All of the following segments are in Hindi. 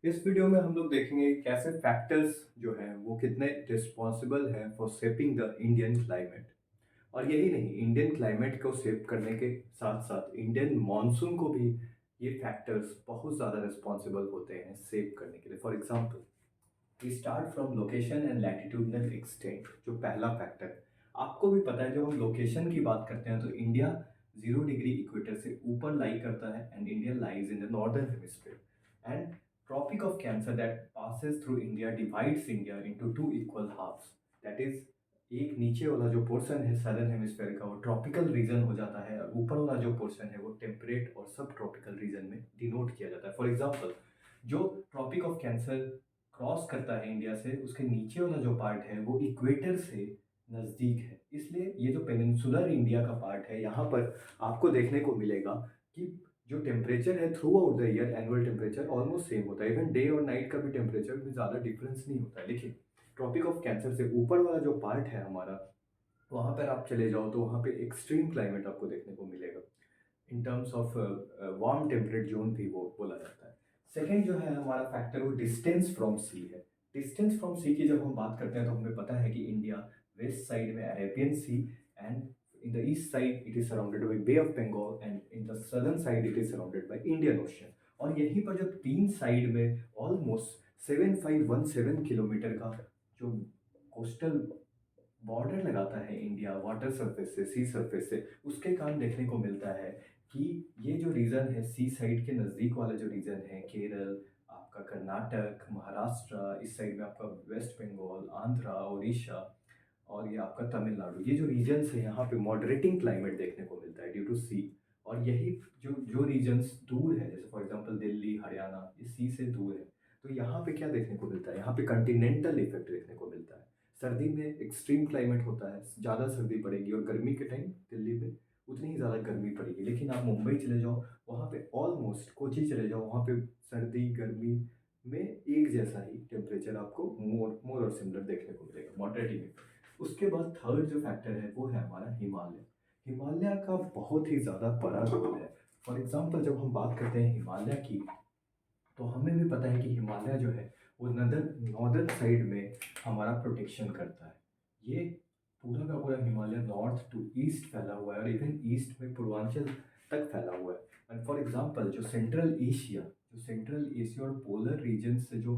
इस वीडियो में हम लोग देखेंगे कि कैसे फैक्टर्स जो हैं वो कितने रिस्पॉन्सिबल हैं for shaping the Indian climate. और यही नहीं, इंडियन क्लाइमेट को शेप करने के साथ साथ इंडियन मॉनसून को भी ये फैक्टर्स बहुत ज़्यादा रिस्पॉन्सिबल होते हैं शेप करने के लिए। For example, we start from location and latitudinal extent. जो पहला फैक्टर है, आपको भी पता है, जब हम लोकेशन की बात करते हैं तो इंडिया 0 डिग्री इक्वेटर से ऊपर लाई करता है and India lies in the northern hemisphere. And tropic of cancer that passes through India divides India into two equal halfs. That is, एक नीचे वाला जो पोर्शन है सदर्न हेमिस्फीयर का वो ट्रॉपिकल रीजन हो जाता है और ऊपर वाला जो पोर्शन है वो टेम्परेट और सब ट्रॉपिकल रीजन में डिनोट किया जाता है। फॉर एग्जाम्पल, जो ट्रॉपिक ऑफ कैंसर क्रॉस करता है इंडिया से, उसके नीचे वाला जो पार्ट है वो इक्वेटर से नज़दीक है। इसलिए ये जो पेनिनसुलर इंडिया का पार्ट है, यहाँ पर आपको देखने को मिलेगा कि जो टेम्परेचर है through out the year, annual temperature almost same होता है। इवन डे और नाइट का भी टेम्परेचर में ज़्यादा डिफरेंस नहीं होता है। लेकिन ट्रॉपिक ऑफ कैंसर से ऊपर वाला जो पार्ट है हमारा, वहाँ पर आप चले जाओ तो वहाँ पे एक्सट्रीम क्लाइमेट आपको देखने को मिलेगा। In terms of warm temperate zone भी वो बोला जाता है। सेकेंड जो है हमारा फैक्टर, वो डिस्टेंस फ्रॉम सी है। डिस्टेंस फ्रॉम सी की जब हम बात करते हैं तो हमें पता है कि इंडिया वेस्ट साइड में Arabian sea and in the east side it is surrounded by bay of Bengal and in the southern side it is surrounded by Indian ocean. और यहीं पर जब तीन साइड में ऑलमोस्ट 7517 किलोमीटर का जो कोस्टल बॉर्डर लगाता है इंडिया वाटर सरफेस से, सी सरफेस से, उसके कारण देखने को मिलता है कि ये जो रीजन है सी साइड के नज़दीक वाला जो रीजन है, केरल, आपका कर्नाटक, महाराष्ट्र, इस साइड में आपका वेस्ट बंगाल, आंध्रा, उड़ीसा और ये आपका तमिलनाडु, ये जो रीजन्स है यहाँ पे मॉडरेटिंग क्लाइमेट देखने को मिलता है ड्यू टू सी। और यही जो जो रीजन्स दूर है, जैसे फॉर एग्जांपल दिल्ली, हरियाणा, ये सी से दूर है, तो यहाँ पे क्या देखने को मिलता है, यहाँ पे कंटिनेंटल इफेक्ट देखने को मिलता है। सर्दी में एक्सट्रीम क्लाइमेट होता है, ज़्यादा सर्दी पड़ेगी, और गर्मी के टाइम दिल्ली में उतनी ही ज़्यादा गर्मी पड़ेगी। लेकिन आप मुंबई चले जाओ, वहाँ पे ऑलमोस्ट, कोची चले जाओ, वहाँ पे सर्दी गर्मी में एक जैसा ही टेम्परेचर आपको मोर मोर और सिमिलर देखने को मिलेगा, मॉडरेटिंग इफेक्ट। उसके बाद थर्ड जो फैक्टर है वो है हमारा हिमालय। हिमालय का बहुत ही ज़्यादा बड़ा रोल है। फॉर एग्जाम्पल, जब हम बात करते हैं हिमालय की, तो हमें भी पता है कि हिमालय जो है वो नदर नॉर्दर्न साइड में हमारा प्रोटेक्शन करता है। ये पूरा का पूरा हिमालय नॉर्थ टू ईस्ट फैला हुआ है और इवन ईस्ट में पूर्वांचल तक फैला हुआ है। एंड फॉर एग्जांपल, जो सेंट्रल एशिया और पोलर रीजन से जो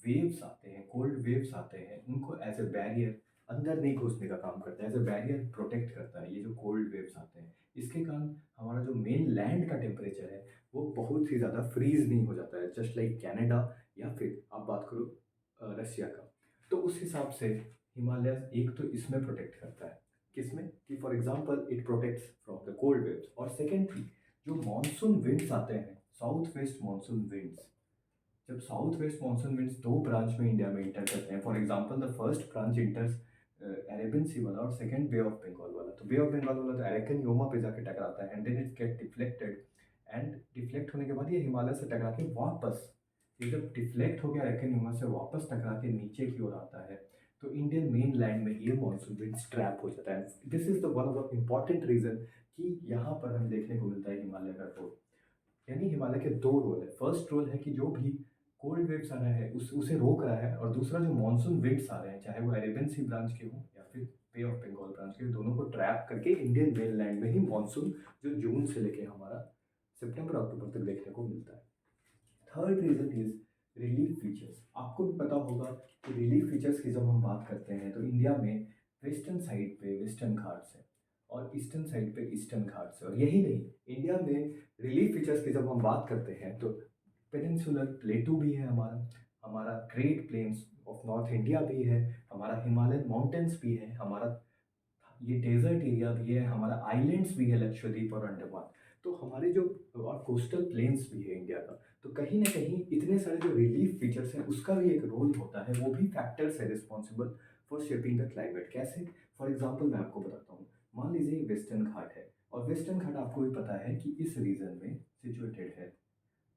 वेव्स आते हैं, कोल्ड वेव्स आते हैं, उनको एज ए बैरियर अंदर नहीं घुसने का काम करता है, एज ए बैरियर प्रोटेक्ट करता है ये जो कोल्ड वेव्स आते हैं। इसके कारण हमारा जो मेन लैंड का टेम्परेचर है वो बहुत ही ज़्यादा फ्रीज नहीं हो जाता है, जस्ट लाइक कनाडा, या फिर आप बात करो रसिया का। तो उस हिसाब से हिमालय एक तो इसमें प्रोटेक्ट करता है, किसमें, कि for example it protects from the cold waves. और सेकेंडली, जो मॉनसून विंड्स आते हैं, साउथ वेस्ट मॉनसून विंड्स, जब साउथ वेस्ट मॉनसून विंड्स दो ब्रांच में इंडिया में इंटर करते हैं, for example the first branch enters Arabian sea वाला और सेकंड बे ऑफ बंगाल वाला, तो बे ऑफ बंगाल वाला तो अरेकन योमा पे जाके टकराता है and then it get deflected. And deflect होने के बाद ये हिमालय से टकरा के वापस, ये जब डिफ्लेक्ट हो गया अरेकन योमा से, वापस टकरा के नीचे की ओर आता है, तो इंडियन मेन लैंड में ये मॉनसून विंड्स ट्रैप हो जाता है। This is the one of the important reason कि यहाँ पर हम देखने को मिलता है हिमालय का रोल। यानी हिमालय के दो रोल है। फर्स्ट रोल है कि जो भी कोल्ड वेव्स आ रहा है उसे रोक रहा है, और दूसरा जो मानसून विंड्स आ रहे हैं, चाहे वो अरेबियन सी ब्रांच के हों या फिर बे ऑफ बंगाल ब्रांच के, दोनों को ट्रैप करके इंडियन मेन लैंड में ही मानसून जो जून से लेके हमारा सितंबर अक्टूबर तक देखने को मिलता है। Third reason is relief features. आपको भी पता होगा कि रिलीफ फीचर्स की जब हम बात करते हैं तो इंडिया में वेस्टर्न साइड पे वेस्टर्न घाट्स है और ईस्टर्न साइड पे ईस्टर्न घाट्स है। और यही नहीं, इंडिया में रिलीफ फीचर्स की जब हम बात करते हैं तो पेनिनसुलर प्लेटू भी है हमारा, हमारा great plains of north India भी है, हमारा हिमालयन माउंटेन्स भी है, हमारा ये डेजर्ट एरिया भी है, हमारा आइलैंड्स भी है, लक्षद्वीप और अंडमान। तो हमारे जो और कोस्टल प्लेन्स भी है इंडिया का। तो कहीं ना कहीं इतने सारे जो रिलीफ फीचर्स हैं उसका भी एक रोल होता है, वो भी फैक्टर्स है responsible for shaping the climate. कैसे, फॉर एग्जाम्पल मैं आपको बताता हूँ। मान लीजिए वेस्टर्न घाट है, और वेस्टर्न घाट आपको भी पता है कि इस रीजन में सिचुएटेड है,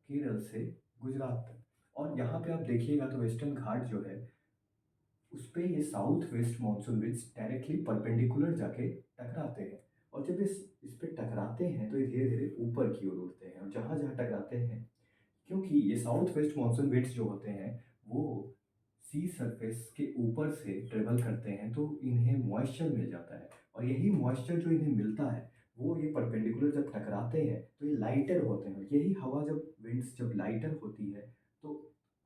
केरल से गुजरात तक। और यहाँ पे आप देखिएगा तो वेस्टर्न घाट जो है उस पे ये south west monsoon winds directly perpendicular जाके टकराते हैं। और जब इस पे टकराते हैं तो ये धीरे धीरे ऊपर की ओर उड़ते हैं, और जहाँ जहाँ टकराते हैं क्योंकि ये साउथ वेस्ट मानसून विंड्स जो होते हैं वो सी सरफेस के ऊपर से ट्रेवल करते हैं, तो इन्हें मॉइस्चर मिल जाता है। और यही मॉइस्चर जो इन्हें मिलता है वो ये परपेंडिकुलर जब टकराते हैं तो ये लाइटर होते हैं। यही हवा जब विंड्स जब लाइटर होती है तो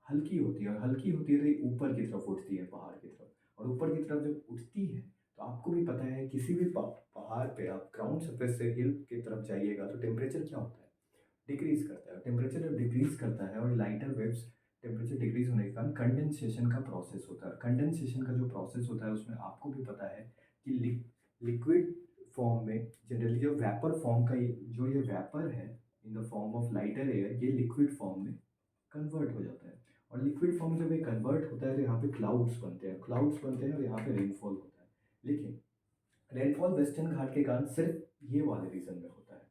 हल्की होती है, और हल्की होती है तो ये ऊपर की तरफ उठती है, पहाड़ की तरफ। और ऊपर की तरफ जब उठती है तो आपको भी पता है किसी भी पहाड़ पे आप ग्राउंड सरफेस से हिल की तरफ जाइएगा तो टेम्परेचर क्या होता है, डिक्रीज करता है। टेम्परेचर जब डिक्रीज करता है और लाइटर वेव्स टेम्परेचर डिक्रीज होने के कारण कंडेंसेशन का प्रोसेस होता है। कंडेंसेशन का जो प्रोसेस होता है उसमें आपको भी पता है कि लिक्विड फॉर्म में जनरली जो वेपर फॉर्म का जो ये वेपर है in the form of lighter air, ये लिक्विड फॉर्म में कन्वर्ट हो जाता है। और लिक्विड फॉर्म में जब ये कन्वर्ट होता है तो यहाँ पे क्लाउड्स बनते हैं और यहाँ पे रेनफॉल होता है। लेकिन रेनफॉल वेस्टर्न घाट के कारण सिर्फ ये वाले रीजन में होता है,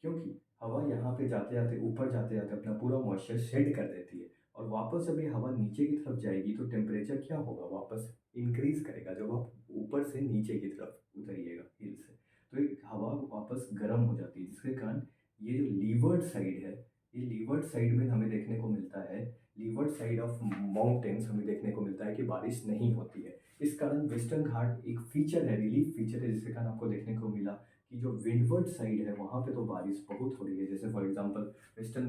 क्योंकि हवा यहाँ पे जाते जाते ऊपर जाते जाते अपना पूरा मॉइस्चर शेड कर देती है। और वापस जब ये हवा नीचे की तरफ जाएगी तो टेम्परेचर क्या होगा, वापस इंक्रीज करेगा जब आप ऊपर से नीचे की तरफ उतरिएगा हिल से। तो ये हवा वापस गर्म हो जाती है, जिसके कारण ये जो लीवर्ड साइड है, ये लीवर्ड साइड में हमें देखने को मिलता है, लीवर्ड साइड ऑफ माउंटेन्स हमें देखने को मिलता है कि बारिश नहीं होती है। इस कारण वेस्टर्न घाट एक फीचर है, रिलीफ फीचर है, जिसके कारण आपको देखने को मिला कि जो विंडवर्ड साइड है वहाँ पे तो बारिश बहुत हो रही है। जैसे फॉर एग्जांपल वेस्टर्न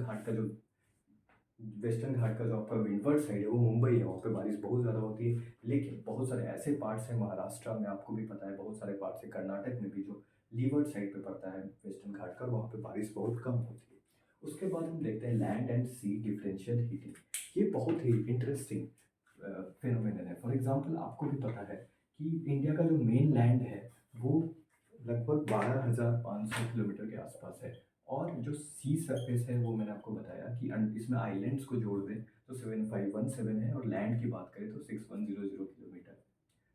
घाट का जो आपका विंडवर्ड साइड है वो मुंबई है, वहाँ पे बारिश बहुत ज़्यादा होती है। लेकिन बहुत सारे ऐसे पार्ट्स हैं महाराष्ट्र में, आपको भी पता है बहुत सारे पार्ट्स हैं कर्नाटक में भी जो लीवर्ड साइड पे पड़ता है वेस्टर्न घाट का, वहाँ पे बारिश बहुत कम होती है। उसके बाद हम देखते हैं land and sea differential heating. ये बहुत ही इंटरेस्टिंग फिनोमेनन है। फॉर एग्जांपल आपको भी पता है कि इंडिया का जो मेन लैंड है वो लगभग 12,500 किलोमीटर के आसपास है। और जो सी सरफेस है वो मैंने आपको बताया कि इसमें आइलैंड्स को जोड़ दें तो 7517 है, और लैंड की बात करें तो 6100 किलोमीटर,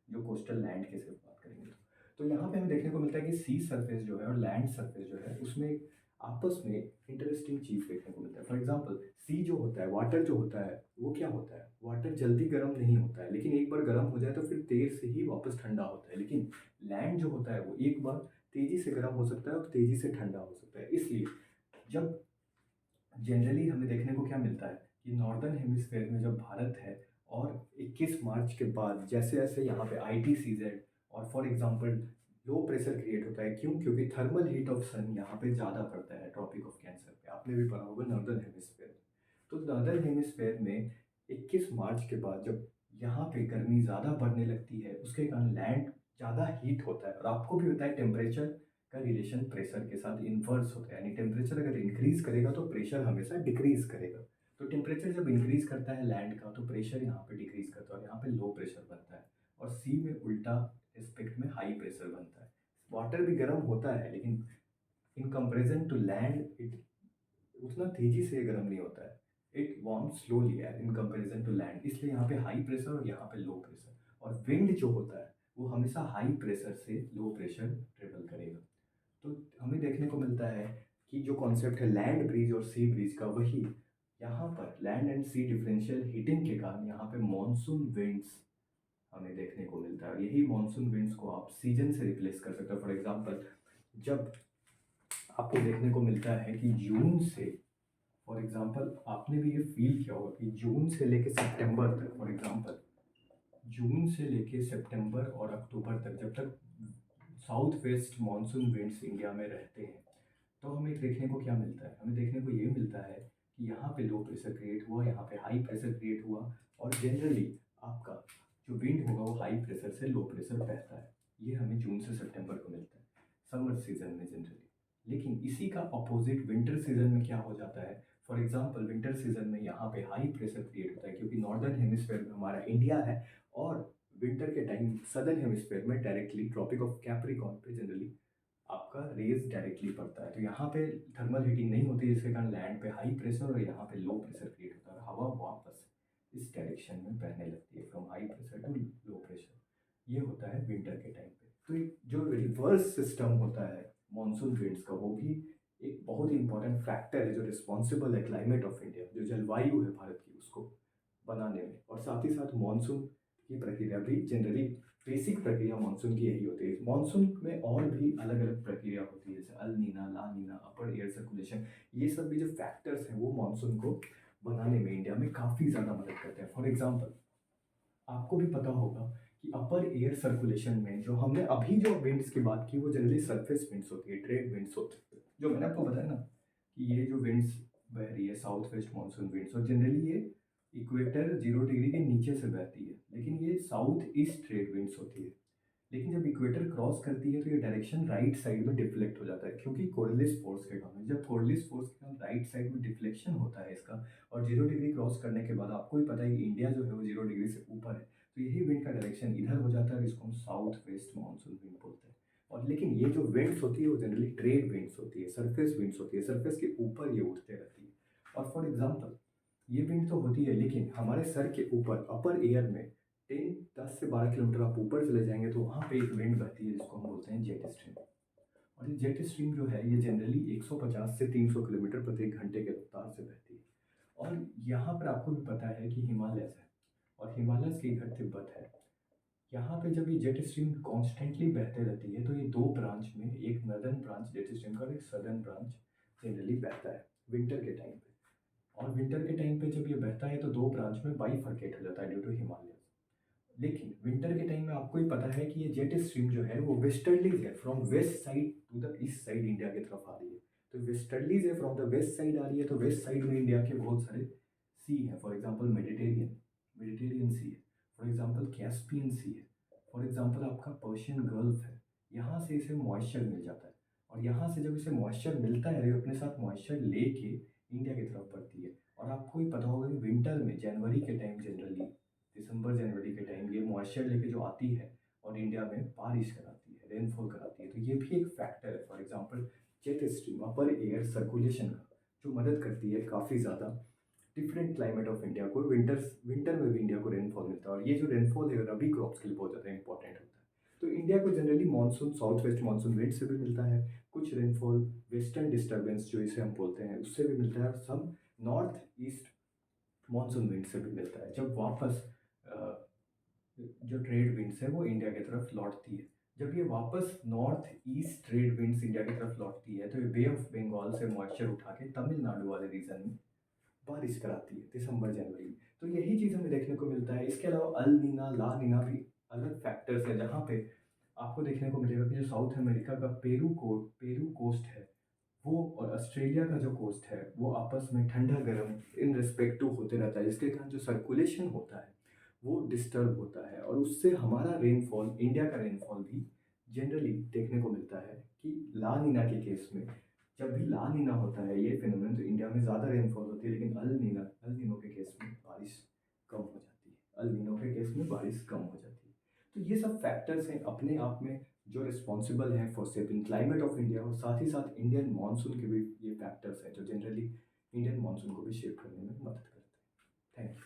जो कोस्टल लैंड की सिर्फ बात करेंगे तो यहाँ पे हमें देखने को मिलता है कि सी सरफेस जो है और लैंड सरफेस जो है उसमें आपस में इंटरेस्टिंग चीज़ देखने को मिलता है। फॉर एग्जांपल सी जो होता है, वाटर जो होता है, वो क्या होता है, वाटर जल्दी गर्म नहीं होता है, लेकिन एक बार गर्म हो जाए तो फिर देर से ही वापस ठंडा होता है। लेकिन लैंड जो होता है वो एक बार तेजी से गर्म हो सकता है और तेजी से ठंडा हो सकता है। इसलिए जब जनरली हमें देखने को क्या मिलता है कि नॉर्दर्न हेमिस्फेयर में जब भारत है और 21 मार्च के बाद जैसे जैसे यहाँ पे ITCZ और for example low pressure create होता है, क्यों, क्योंकि थर्मल हीट ऑफ सन यहाँ पे ज़्यादा पड़ता है ट्रॉपिक ऑफ कैंसर पे, आपने भी पढ़ा होगा नॉर्दर्न हेमिस्फेयर में। तो नॉर्दर्न हेमिस्फेयर में 21 मार्च के बाद जब यहाँ पे गर्मी ज़्यादा बढ़ने लगती है उसके कारण लैंड ज़्यादा हीट होता है। और आपको भी होता है टेम्परेचर का रिलेशन प्रेशर के साथ इन्वर्स होता है, यानी टेम्परेचर अगर इंक्रीज करेगा तो प्रेशर हमेशा डिक्रीज करेगा। तो टेम्परेचर जब इंक्रीज करता है लैंड का तो प्रेशर यहाँ पे डिक्रीज करता है और यहाँ पे लो प्रेशर बनता है। और सी में उल्टा एस्पेक्ट में हाई प्रेशर बनता है। वाटर भी गर्म होता है लेकिन in comparison to land it उतना तेजी से गर्म नहीं होता है, it warm slowly in comparison to land. इसलिए यहाँ पे हाई प्रेशर और यहाँ पे लो प्रेशर। और विंड जो होता है वो हमेशा हाई प्रेशर से लो प्रेशर ट्रेवल करेगा। तो हमें देखने को मिलता है कि जो कॉन्सेप्ट है लैंड ब्रिज और सी ब्रिज का, वही यहाँ पर land and sea differential heating के कारण यहाँ पे मॉनसून विंड्स हमें देखने को मिलता है। और यही मॉनसून विंड्स को आप सीजन से रिप्लेस कर सकते हो। फॉर एग्जांपल जब आपको देखने को मिलता है कि जून से, फॉर एग्जांपल आपने भी ये फील किया होगा कि जून से लेके सितंबर तक, फॉर एग्जांपल जून से लेके सितंबर और अक्टूबर तक जब तक south west monsoon winds India में रहते हैं तो हमें देखने को क्या मिलता है, हमें देखने को ये मिलता है कि यहाँ पे लो प्रेशर क्रिएट हुआ, यहाँ पे हाई प्रेशर क्रिएट हुआ। और जनरली आपका जो विंड होगा वो हाई प्रेशर से लो प्रेशर बहता है। ये हमें जून से सितंबर को मिलता है समर सीजन में जनरली। लेकिन इसी का अपोजिट विंटर सीजन में क्या हो जाता है, फॉर एग्जाम्पल विंटर सीजन में यहाँ पे हाई प्रेशर क्रिएट होता है क्योंकि नॉर्दर्न हेमिस्फेयर में हमारा इंडिया है। और विंटर के टाइम सदर्न हेमिस्फेयर में डायरेक्टली ट्रॉपिक ऑफ कैप्रिकॉर्न पे जनरली आपका रेज डायरेक्टली पड़ता है। तो यहाँ पे थर्मल हीटिंग नहीं होती जिसके कारण लैंड पे हाई प्रेशर और यहाँ पे लो प्रेशर क्रिएट होता है, हवा वापस इस डायरेक्शन में बहने लगती है from high pressure to low pressure. ये होता है विंटर के टाइम पे। तो एक जो रिवर्स सिस्टम होता है मॉनसून विंड्स का वो भी एक बहुत ही इंपॉर्टेंट फैक्टर है जो रिस्पॉन्सिबल है क्लाइमेट ऑफ इंडिया, जो जलवायु है भारत की उसको बनाने में। और साथ ही साथ मानसून की प्रक्रिया भी जनरली बेसिक प्रक्रिया मानसून की यही होती है। मानसून में और भी अलग अलग प्रक्रिया होती है जैसे अल नीना, ला नीना, अपर एयर सर्कुलेशन, ये सब भी जो फैक्टर्स हैं वो मानसून को बनाने में इंडिया में काफ़ी ज़्यादा मदद करते हैं। फॉर एग्ज़ाम्पल आपको भी पता होगा कि अपर एयर सर्कुलेशन में जो हमने अभी जो विंड्स की बात की वो जनरली सरफेस विंड्स होती है, ट्रेड विंड्स होती है। जो मैंने आपको बताया ना कि ये जो विंड्स बह रही है साउथ वेस्ट मानसून विंड्स, और जनरली ये इक्वेटर 0 डिग्री के नीचे से बहती है, लेकिन ये साउथ ईस्ट ट्रेड विंड्स होती है। लेकिन जब इक्वेटर क्रॉस करती है तो ये डायरेक्शन राइट साइड में डिफ्लेक्ट हो जाता है, क्योंकि कोरिलेस फोर्स के कारण। जब कोरिलेस फोर्स के कारण राइट साइड में डिफ्लेक्शन होता है इसका, और 0 डिग्री क्रॉस करने के बाद आपको ही पता है कि इंडिया जो है वो 0 डिग्री से ऊपर है, तो यही विंड का डायरेक्शन इधर हो जाता है, इसको हम साउथ वेस्ट मानसून विंड बोलते हैं। और लेकिन ये जो विंड्स होती है वो जनरली ट्रेड विंड्स होती है, सरफेस विंड्स होती है, सरफेस के ऊपर ये उठते रहती है। और फॉर एग्जाम्पल ये विंड तो होती है, लेकिन हमारे सर के ऊपर अपर एयर में 10 से 12 किलोमीटर आप ऊपर चले जाएंगे तो वहाँ पे एक विंड बहती है जिसको हम बोलते हैं जेट स्ट्रीम। और ये जेट स्ट्रीम जो है ये जनरली 150 से 300 किलोमीटर प्रति घंटे के रफ्तार से बहती है। और यहाँ पर आपको भी पता है कि हिमालयस है, और हिमालयस के इधर तिब्बत है। यहाँ पे जब ये जेट स्ट्रीम कॉन्स्टेंटली बहते रहती है तो ये दो ब्रांच में, एक नर्दर्न ब्रांच जेट स्ट्रीम का और एक सदर्न ब्रांच जनरली बहता है विंटर के टाइम पे। और विंटर के टाइम पे जब ये बहता है तो दो ब्रांच में बाइफरकेट हो जाता है ड्यू टू हिमालय। लेकिन विंटर के टाइम में आपको ही पता है कि ये जेट स्ट्रीम जो है वो वेस्टर्लीज है, from west side to the east side India की तरफ आ रही है। तो वेस्टर्लीज है, फ्रॉम द वेस्ट साइड आ रही है, तो वेस्ट साइड में इंडिया के बहुत सारे सी हैं। फॉर एग्जांपल मेडिटेरियन मेडिटेरियन सी है, फॉर एग्जांपल कैस्पियन सी है, फॉर एग्जांपल आपका पर्शियन गल्फ है। यहाँ से इसे मॉइस्चर मिल जाता है, और यहाँ से जब इसे मॉइस्चर मिलता है ये अपने साथ मॉइस्चर लेके इंडिया की तरफ बढ़ती है। और आपको ही पता होगा कि विंटर में जनवरी के टाइम जनरली दिसंबर जनवरी के टाइम ये मॉइस्चर लेके जो आती है और इंडिया में बारिश कराती है, रेनफॉल कराती है। तो ये भी एक फैक्टर है। For example jet stream upper air circulation का जो मदद करती है काफ़ी ज़्यादा डिफरेंट क्लाइमेट ऑफ इंडिया को, विंटर में भी इंडिया को रेनफॉल मिलता है। और ये जो रेनफॉल है रबी क्रॉप्स के लिए बहुत ज़्यादा इंपॉर्टेंट होता है। तो इंडिया को generally monsoon south west monsoon wind से भी मिलता है, कुछ रेनफॉल वेस्टर्न डिस्टर्बेंस जो इसे हम बोलते हैं उससे भी मिलता है, और सम नॉर्थ ईस्ट मानसून विंड से भी मिलता है। जब वापस जो ट्रेड विंड्स है वो इंडिया की तरफ लौटती है, जब ये वापस north east trade winds India की तरफ लौटती है तो ये बे ऑफ बंगाल से मॉइस्चर उठा के तमिलनाडु वाले रीजन में बारिश कराती है दिसंबर जनवरी में। तो यही चीज़ हमें देखने को मिलता है। इसके अलावा अल नीना ला नीना भी अलग फैक्टर्स है, जहाँ पे आपको देखने को मिलेगा कि जो साउथ अमेरिका का पेरू कोस्ट है वो और ऑस्ट्रेलिया का जो कोस्ट है वो आपस में ठंडा गर्म इन रिस्पेक्टिव होते रहता है, जिसके कारण जो सर्कुलेशन होता है वो डिस्टर्ब होता है, और उससे हमारा रेनफॉल, इंडिया का रेनफॉल भी जनरली देखने को मिलता है कि ला नीना के केस में, जब भी ला नीना होता है ये फिनोमेनन तो इंडिया में ज़्यादा रेनफॉल होती है, लेकिन अल नीनो के केस में बारिश कम हो जाती है, अल नीनो के केस में बारिश कम हो जाती है। तो ये सब फैक्टर्स हैं अपने आप में जो रिस्पॉन्सिबल हैं for shaping climate of India, और साथ ही साथ इंडियन मानसून के भी ये फैक्टर्स हैं जो जनरली इंडियन मानसून को भी शेप करने में मदद करते हैं। Thank you.